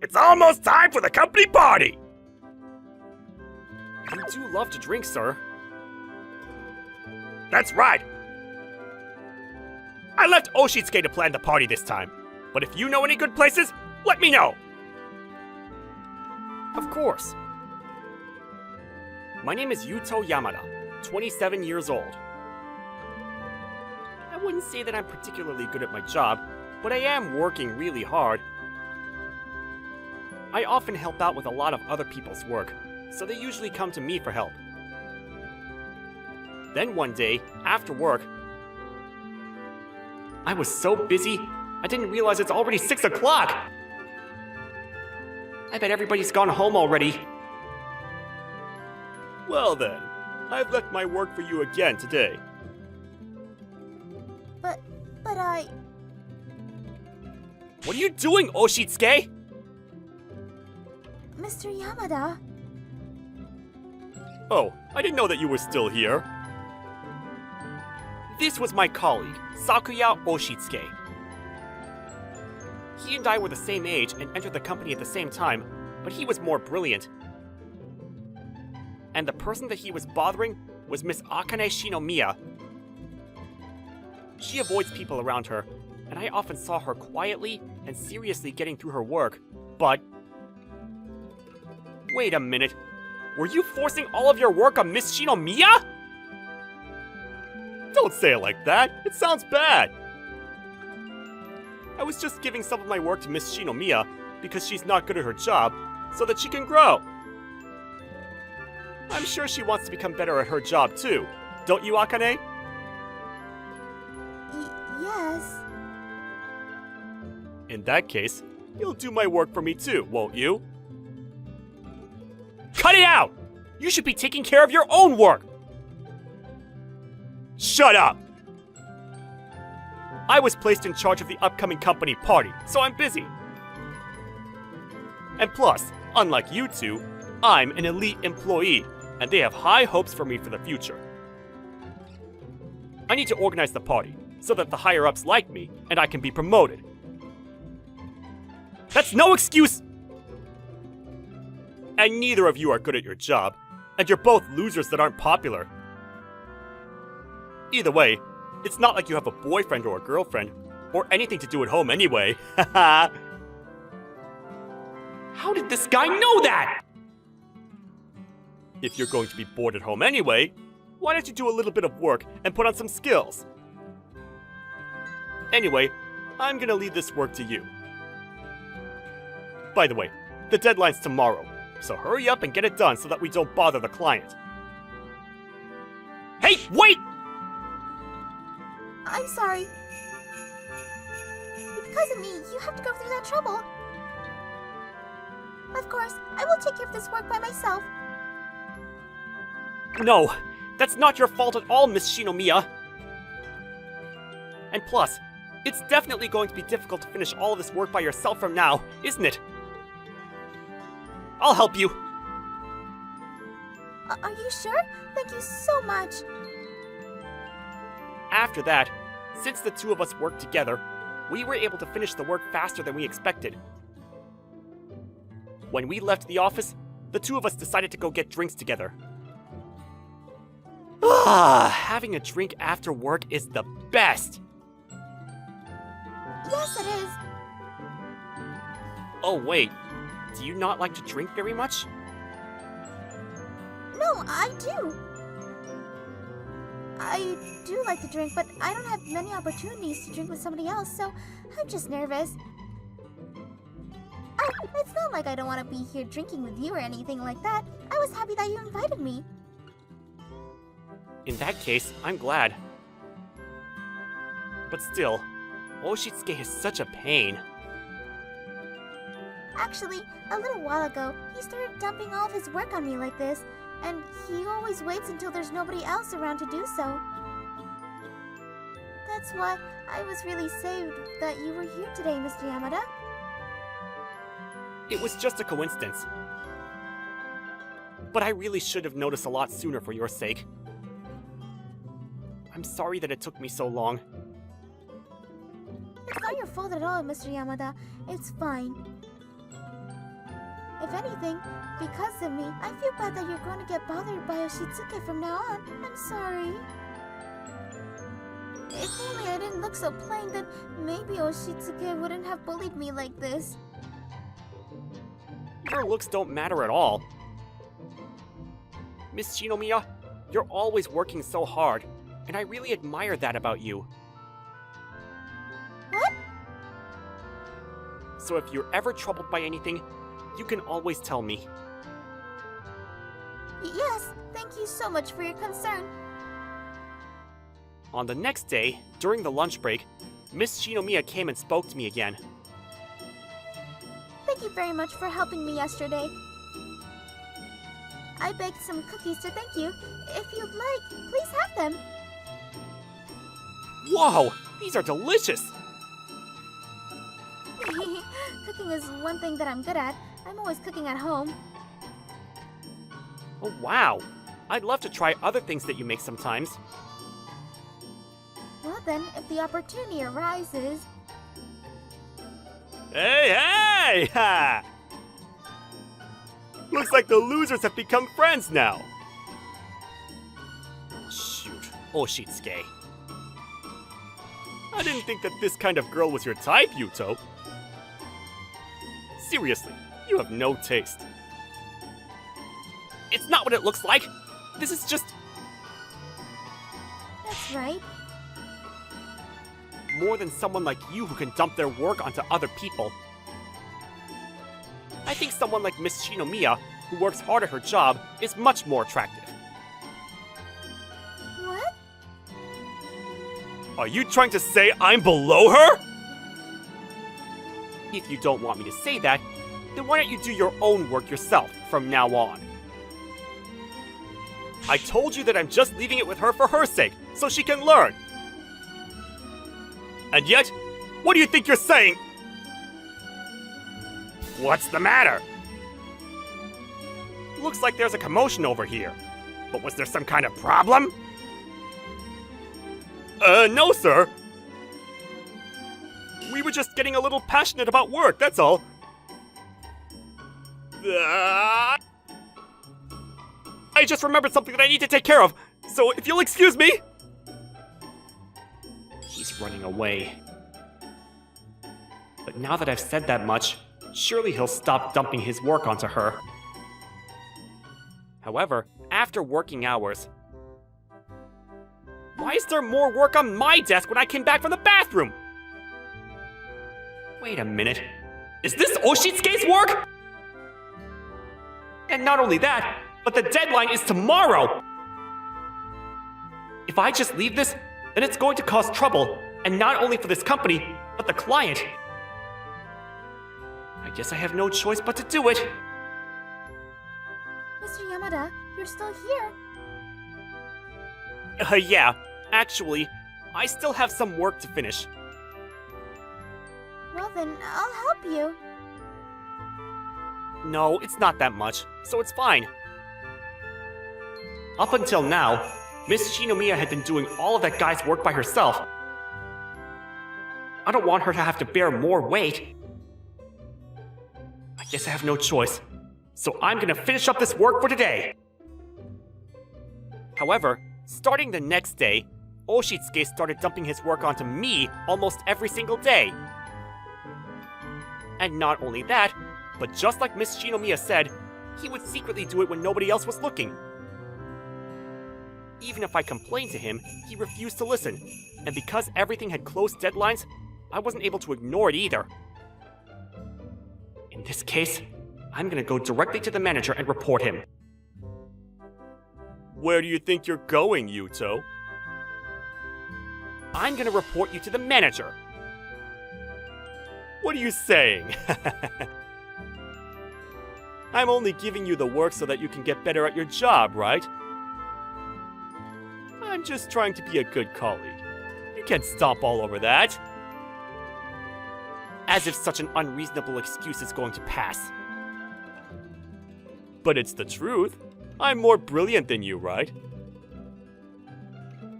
It's almost time for the company party! You do love to drink, sir. That's right! I left Oshitsuke to plan the party this time, but if you know any good places, let me know! Of course. My name is Yuto Yamada, 27 years old. I wouldn't say that I'm particularly good at my job, but I am working really hard. I often help out with a lot of other people's work, so they usually come to me for help. Then one day, after work, I was so busy, I didn't realize it's already 6 o'clock! I bet everybody's gone home already. Well then, I've left my work for you again today. But I... What are you doing, Oshitsuke? Mr. Yamada... Oh, I didn't know that you were still here. This was my colleague, Sakuya Oshitsuke. He and I were the same age and entered the company at the same time, but he was more brilliant. And the person that he was bothering was Miss Akane Shinomiya. She avoids people around her, and I often saw her quietly and seriously getting through her work, but... Wait a minute. Were you forcing all of your work on Miss Shinomiya? Don't say it like that. It sounds bad. I was just giving some of my work to Miss Shinomiya because she's not good at her job, so that she can grow. I'm sure she wants to become better at her job too. Don't you, Akane? Yes. In that case, you'll do my work for me too, won't you? Cut it out! You should be taking care of your own work! Shut up! I was placed in charge of the upcoming company party, so I'm busy. And plus, unlike you two, I'm an elite employee, and they have high hopes for me for the future. I need to organize the party, so that the higher-ups like me, and I can be promoted. That's no excuse! And neither of you are good at your job, and you're both losers that aren't popular. Either way, it's not like you have a boyfriend or a girlfriend, or anything to do at home anyway. Haha. How did this guy know that? If you're going to be bored at home anyway, why don't you do a little bit of work and put on some skills? Anyway, I'm gonna leave this work to you. By the way, the deadline's tomorrow, so hurry up and get it done so that we don't bother the client. Hey, wait! I'm sorry. Because of me, you have to go through that trouble. Of course, I will take care of this work by myself. No, that's not your fault at all, Miss Shinomiya. And plus, it's definitely going to be difficult to finish all of this work by yourself from now, isn't it? I'll help you. Are you sure? Thank you so much. After that, since the two of us worked together, we were able to finish the work faster than we expected. When we left the office, the two of us decided to go get drinks together. Having a drink after work is the best! Yes, it is. Oh wait, do you not like to drink very much? No, I do. I do like to drink, but I don't have many opportunities to drink with somebody else, so I'm just nervous. It's not like I don't want to be here drinking with you or anything like that. I was happy that you invited me. In that case, I'm glad. But still, Oshitsuke is such a pain. Actually, a little while ago, he started dumping all of his work on me like this, and he always waits until there's nobody else around to do so. That's why I was really saved that you were here today, Mr. Yamada. It was just a coincidence. But I really should have noticed a lot sooner for your sake. I'm sorry that it took me so long. It's not your fault at all, Mr. Yamada. It's fine. If anything, because of me, I feel bad that you're going to get bothered by Oshitsuke from now on. I'm sorry. If only I didn't look so plain, then maybe Oshitsuke wouldn't have bullied me like this. Your looks don't matter at all. Miss Shinomiya, you're always working so hard, and I really admire that about you. What? So if you're ever troubled by anything, you can always tell me. Yes, thank you so much for your concern. On the next day, during the lunch break, Miss Shinomiya came and spoke to me again. Thank you very much for helping me yesterday. I baked some cookies to thank you. If you'd like, please have them. Whoa! These are delicious! Cooking is one thing that I'm good at. I'm always cooking at home. Oh wow! I'd love to try other things that you make sometimes. Well then, if the opportunity arises... Hey, hey! Ha! Looks like the losers have become friends now. Shoot, Oshitsuke. I didn't think that this kind of girl was your type, Yuto. Seriously, you have no taste. It's not what it looks like! This is just That's right. more than someone like you who can dump their work onto other people. I think someone like Miss Shinomiya, who works hard at her job, is much more attractive. What? Are you trying to say I'm below her? If you don't want me to say that, then why don't you do your own work yourself from now on? I told you that I'm just leaving it with her for her sake, so she can learn. And yet, what do you think you're saying? What's the matter? Looks like there's a commotion over here. But was there some kind of problem? No, sir. We were just getting a little passionate about work, that's all. I just remembered something that I need to take care of, so if you'll excuse me. He's running away. But now that I've said that much, surely he'll stop dumping his work onto her. However, after working hours... Why is there more work on my desk when I came back from the bathroom? Wait a minute. Is this Oshitsuke's work? And not only that, but the deadline is tomorrow! If I just leave this, then it's going to cause trouble, and not only for this company, but the client. I guess I have no choice but to do it. Mr. Yamada, you're still here. Yeah, actually, I still have some work to finish. Well then, I'll help you. No, it's not that much, so it's fine. Up until now, Miss Shinomiya had been doing all of that guy's work by herself. I don't want her to have to bear more weight. I guess I have no choice, so I'm gonna finish up this work for today. However, starting the next day, Oshitsuke started dumping his work onto me almost every single day. And not only that, but just like Miss Shinomiya said, he would secretly do it when nobody else was looking. Even if I complained to him, he refused to listen, and because everything had close deadlines, I wasn't able to ignore it either. In this case, I'm gonna go directly to the manager and report him. Where do you think you're going, Yuto? I'm gonna report you to the manager. What are you saying? I'm only giving you the work so that you can get better at your job, right? I'm just trying to be a good colleague. You can't stomp all over that. As if such an unreasonable excuse is going to pass. But it's the truth. I'm more brilliant than you, right?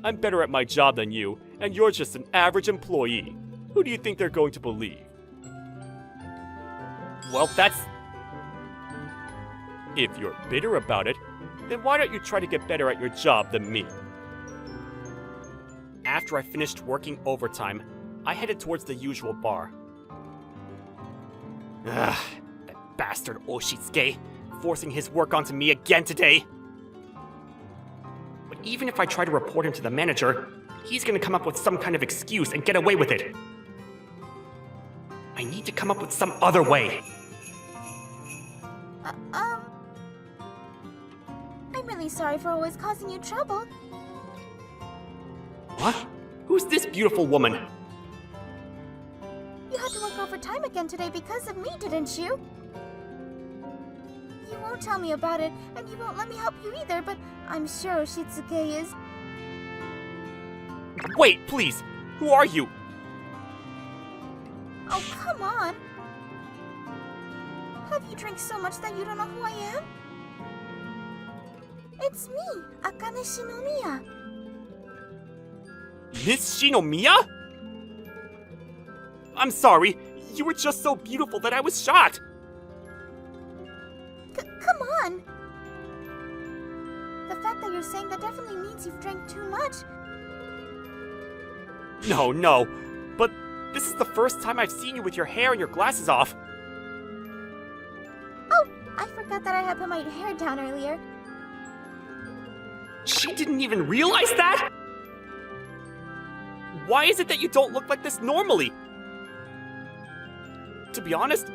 I'm better at my job than you, and you're just an average employee. Who do you think they're going to believe? Well, that's... If you're bitter about it, then why don't you try to get better at your job than me? After I finished working overtime, I headed towards the usual bar. Ugh, that bastard Oshitsuke, forcing his work onto me again today. But even if I try to report him to the manager, he's gonna come up with some kind of excuse and get away with it. I need to come up with some other way. I'm really sorry for always causing you trouble. What? Who's this beautiful woman? You had to work overtime again today because of me, didn't you? You won't tell me about it, and you won't let me help you either, but I'm sure Oshitsuke is... Wait, please! Who are you? Oh, come on! Have you drank so much that you don't know who I am? It's me, Akane Shinomiya. Miss Shinomiya? I'm sorry, you were just so beautiful that I was shocked. Come on! The fact that you're saying that definitely means you've drank too much. No, but this is the first time I've seen you with your hair and your glasses off. Oh, I forgot that I had put my hair down earlier. She didn't even realize that? Why is it that you don't look like this normally? To be honest,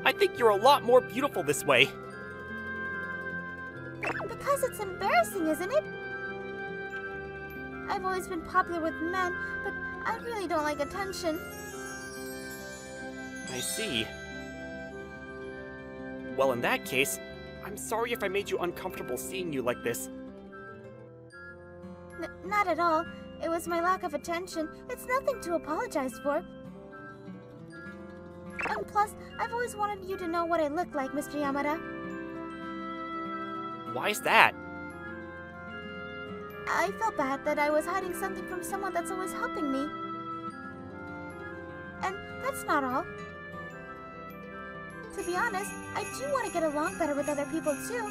I think you're a lot more beautiful this way. Because it's embarrassing, isn't it? I've always been popular with men, but I really don't like attention. I see. Well, in that case, I'm sorry if I made you uncomfortable seeing you like this. Not at all. It was my lack of attention. It's nothing to apologize for. And plus, I've always wanted you to know what I look like, Mr. Yamada. Why is that? I felt bad that I was hiding something from someone that's always helping me. And that's not all. To be honest, I do want to get along better with other people too.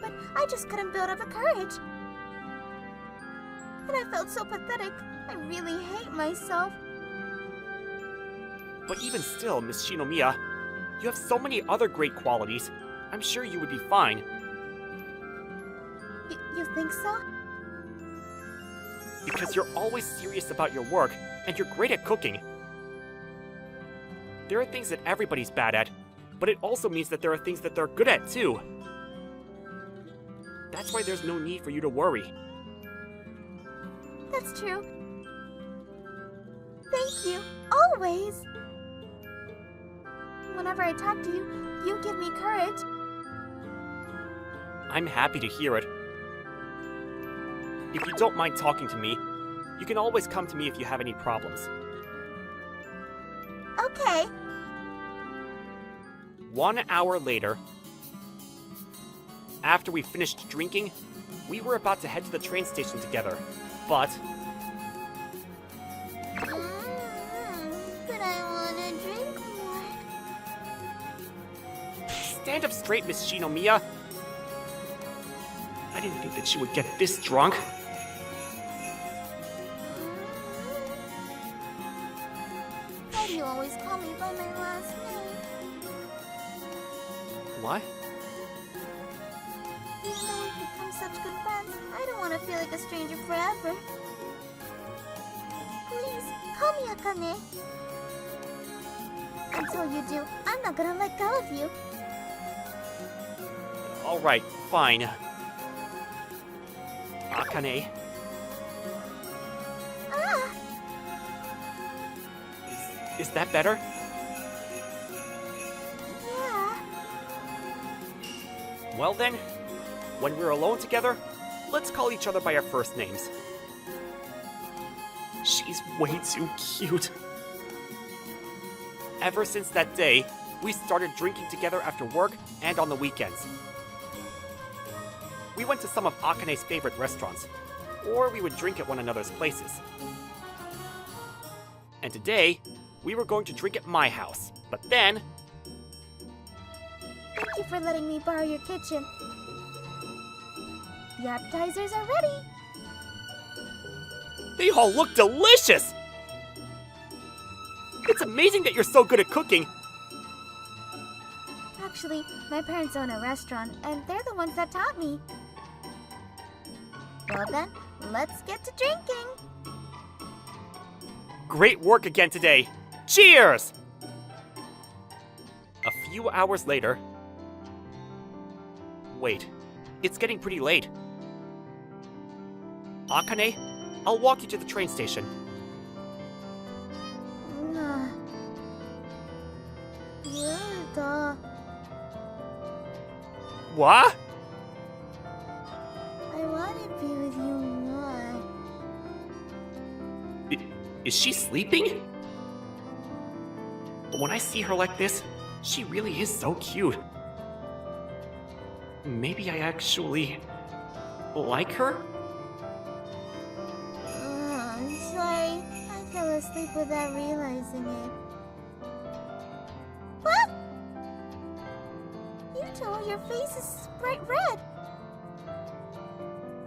But I just couldn't build up the courage. And I felt so pathetic. I really hate myself. But even still, Miss Shinomiya, you have so many other great qualities. I'm sure you would be fine. You think so? Because you're always serious about your work, and you're great at cooking. There are things that everybody's bad at, but it also means that there are things that they're good at too. That's why there's no need for you to worry. That's true. Thank you, always. Whenever I talk to you, you give me courage. I'm happy to hear it. If you don't mind talking to me, you can always come to me if you have any problems. Okay. 1 hour later, after we finished drinking, we were about to head to the train station together, but... But I want to drink more. Stand up straight, Miss Shinomiya. I didn't think that she would get this drunk. Why do you always call me by my last name? What? Even though we've become such good friends, I don't want to feel like a stranger forever. Please, call me Akane. Until you do, I'm not gonna let go of you. Alright, fine. Akane. Ah! Is that better? Yeah. Well then, when we're alone together, let's call each other by our first names. She's way too cute. Ever since that day, we started drinking together after work and on the weekends. We went to some of Akane's favorite restaurants, or we would drink at one another's places. And today, we were going to drink at my house, but then... Thank you for letting me borrow your kitchen. The appetizers are ready. They all look delicious! It's amazing that you're so good at cooking. Actually, my parents own a restaurant, and they're the ones that taught me. Well then, let's get to drinking. Great work again today. Cheers! A few hours later... Wait, it's getting pretty late. Akane, I'll walk you to the train station. What? I want to be with you more. Is she sleeping? But when I see her like this, she really is so cute. Maybe I actually like her? I'm sorry. I fell asleep without realizing it. What? Yuto, your face is bright red.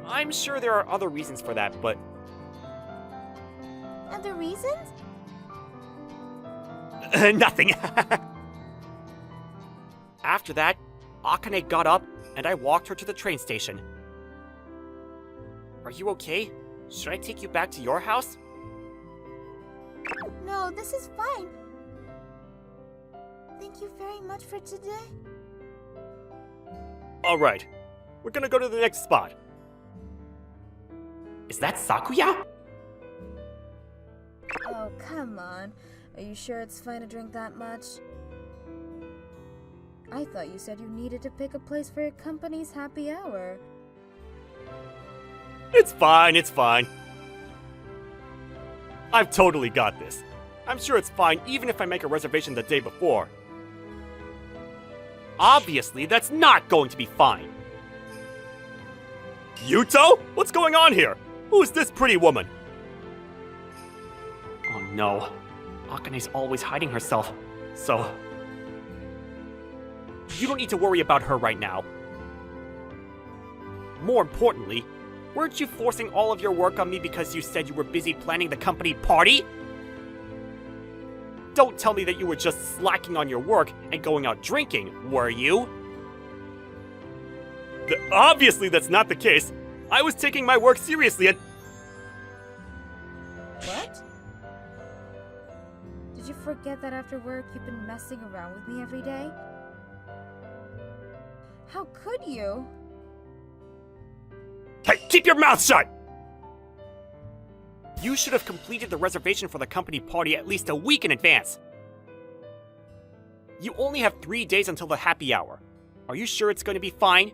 I'm sure there are other reasons for that, but... Other reasons? Nothing. After that, Akane got up and I walked her to the train station. Are you okay? Should I take you back to your house? No, this is fine. Thank you very much for today. Alright, we're gonna go to the next spot. Is that Sakuya? Oh, come on. Are you sure it's fine to drink that much? I thought you said you needed to pick a place for your company's happy hour. It's fine, it's fine. I've totally got this. I'm sure it's fine even if I make a reservation the day before. Obviously, that's not going to be fine. Yuto? What's going on here? Who's this pretty woman? Oh no. Akane's always hiding herself, so... You don't need to worry about her right now. More importantly, weren't you forcing all of your work on me because you said you were busy planning the company party? Don't tell me that you were just slacking on your work and going out drinking, were you? Obviously that's not the case. I was taking my work seriously and... What? Did you forget that after work you've been messing around with me every day? How could you? Hey, keep your mouth shut! You should have completed the reservation for the company party at least a week in advance. You only have 3 days until the happy hour. Are you sure it's going to be fine?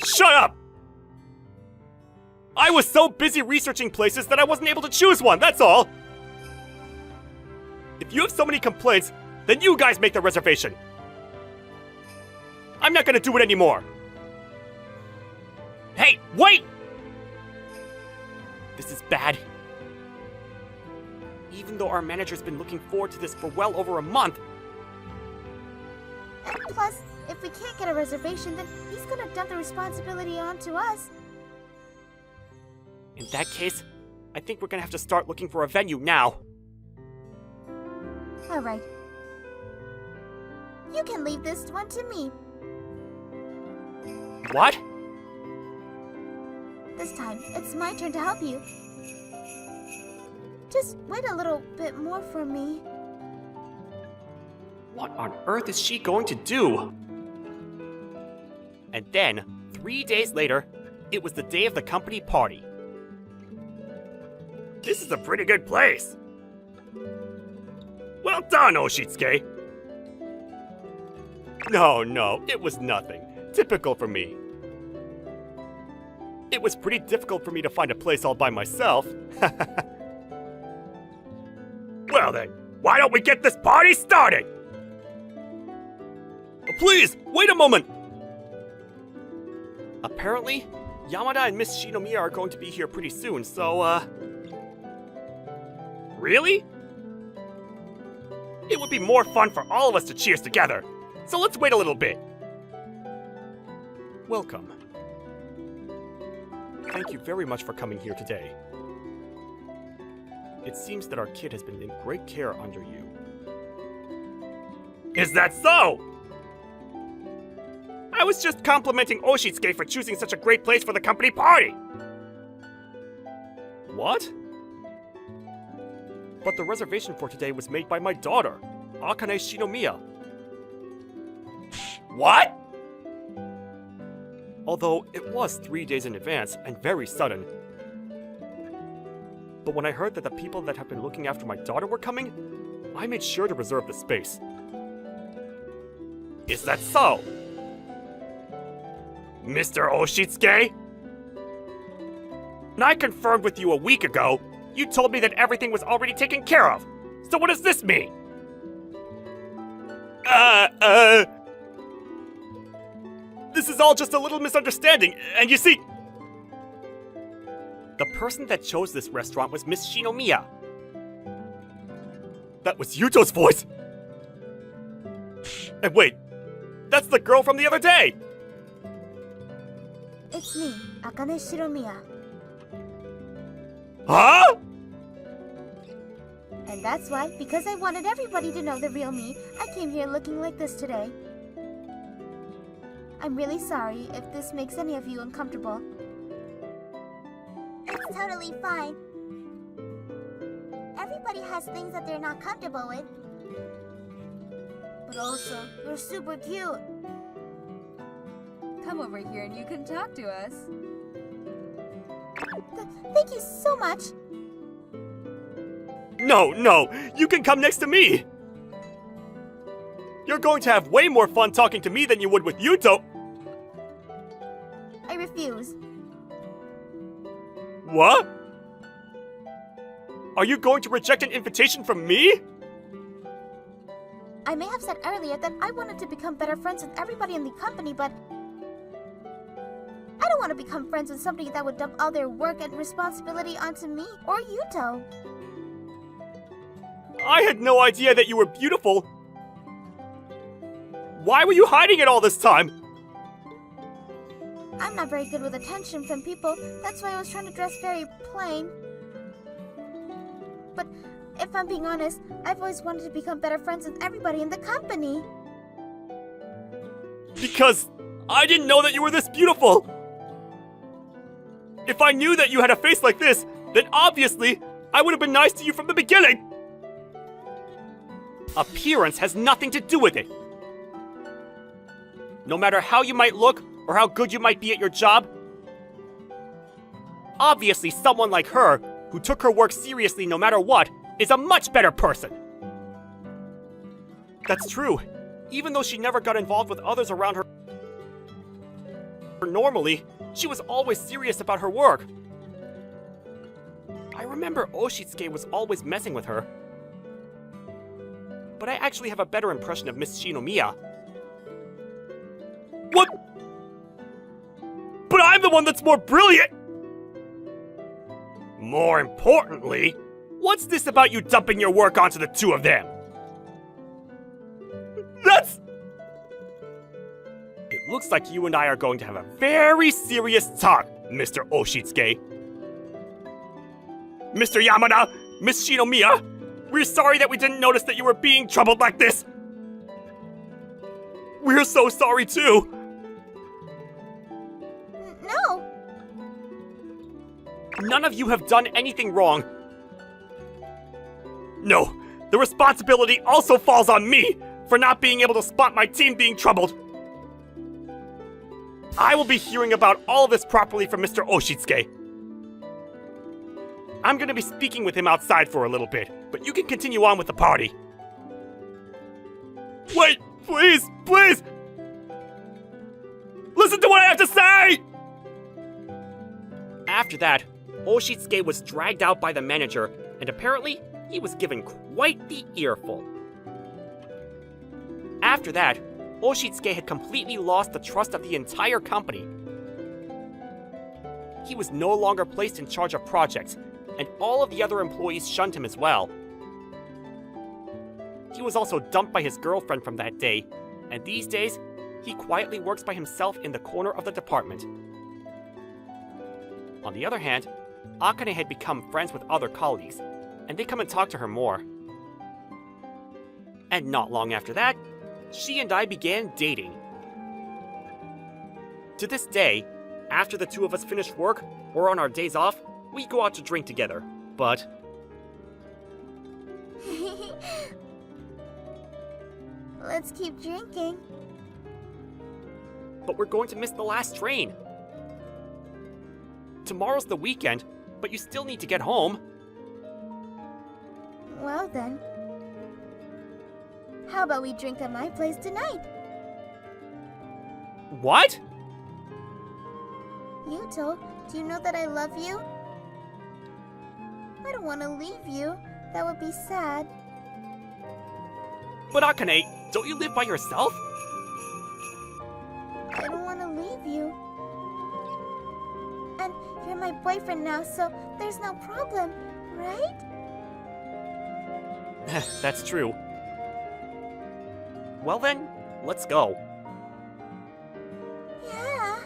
Shut up! I was so busy researching places that I wasn't able to choose one, that's all! If you have so many complaints, then you guys make the reservation. I'm not gonna do it anymore. Hey, wait! This is bad. Even though our manager's been looking forward to this for well over a month. And plus, if we can't get a reservation, then he's gonna dump the responsibility onto us. In that case, I think we're gonna have to start looking for a venue now. Alright. You can leave this one to me. What? This time, it's my turn to help you. Just wait a little bit more for me. What on earth is she going to do? And then, 3 days later, it was the day of the company party. This is a pretty good place. Well done, Oshitsuke. No, it was nothing. Typical for me. It was pretty difficult for me to find a place all by myself. Well then, why don't we get this party started? Please, wait a moment! Apparently, Yamada and Miss Shinomiya are going to be here pretty soon, so, Really? It would be more fun for all of us to cheers together. so let's wait a little bit. Welcome. Thank you very much for coming here today. It seems that our kid has been in great care under you. Is that so? I was just complimenting Oshitsuke for choosing such a great place for the company party! What? But the reservation for today was made by my daughter, Akane Shinomiya. What? Although it was 3 days in advance and very sudden. But when I heard that the people that have been looking after my daughter were coming, I made sure to reserve the space. Is that so? Mr. Oshitsuke? And I confirmed with you a week ago. You told me that everything was already taken care of. So what does this mean? This is all just a little misunderstanding, and you see... The person that chose this restaurant was Miss Shinomiya. That was Yuto's voice! And wait, that's the girl from the other day! It's me, Akane Shinomiya. Huh? And that's why, because I wanted everybody to know the real me, I came here looking like this today. I'm really sorry if this makes any of you uncomfortable. It's totally fine. Everybody has things that they're not comfortable with. But also, you're super cute. Come over here and you can talk to us. Thank you so much. No, you can come next to me! You're going to have way more fun talking to me than you would with Yuto! I refuse. What? Are you going to reject an invitation from me? I may have said earlier that I wanted to become better friends with everybody in the company, but I don't want to become friends with somebody that would dump all their work and responsibility onto me or Yuto. I had no idea that you were beautiful. Why were you hiding it all this time? I'm not very good with attention from people, that's why I was trying to dress very plain. But if I'm being honest, I've always wanted to become better friends with everybody in the company. Because I didn't know that you were this beautiful. If I knew that you had a face like this, then obviously I would have been nice to you from the beginning. Appearance has nothing to do with it. No matter how you might look or how good you might be at your job, obviously someone like her, who took her work seriously no matter what, is a much better person. That's true. Even though she never got involved with others around her normally, she was always serious about her work. I remember Oshitsuke was always messing with her. But I actually have a better impression of Miss Shinomiya. What? But I'm the one that's more brilliant! More importantly, what's this about you dumping your work onto the two of them? That's... It looks like you and I are going to have a very serious talk, Mr. Oshitsuke. Mr. Yamada, Miss Shinomiya, we're sorry that we didn't notice that you were being troubled like this. We're so sorry too. No. None of you have done anything wrong. No, the responsibility also falls on me for not being able to spot my team being troubled. I will be hearing about all of this properly from Mr. Oshitsuke. I'm gonna be speaking with him outside for a little bit, but you can continue on with the party. Wait, please! Listen to what I have to say! After that, Oshitsuke was dragged out by the manager, and apparently, he was given quite the earful. After that, Oshitsuke had completely lost the trust of the entire company. He was no longer placed in charge of projects, and all of the other employees shunned him as well. He was also dumped by his girlfriend from that day, And these days, he quietly works by himself in the corner of the department. On the other hand, Akane had become friends with other colleagues, and they come and talk to her more. And not long after that, she and I began dating. To this day, after the two of us finish work or on our days off, we go out to drink together. But Let's keep drinking. we're going to miss the last train. Tomorrow's the weekend, but you still need to get home. Well then. How about we drink at my place tonight? What? Yuto, do you know that I love you? I don't want to leave you. That would be sad. But Akane, don't you live by yourself? I don't want to leave you. And you're my boyfriend now, so there's no problem, right? That's true. Well then, let's go.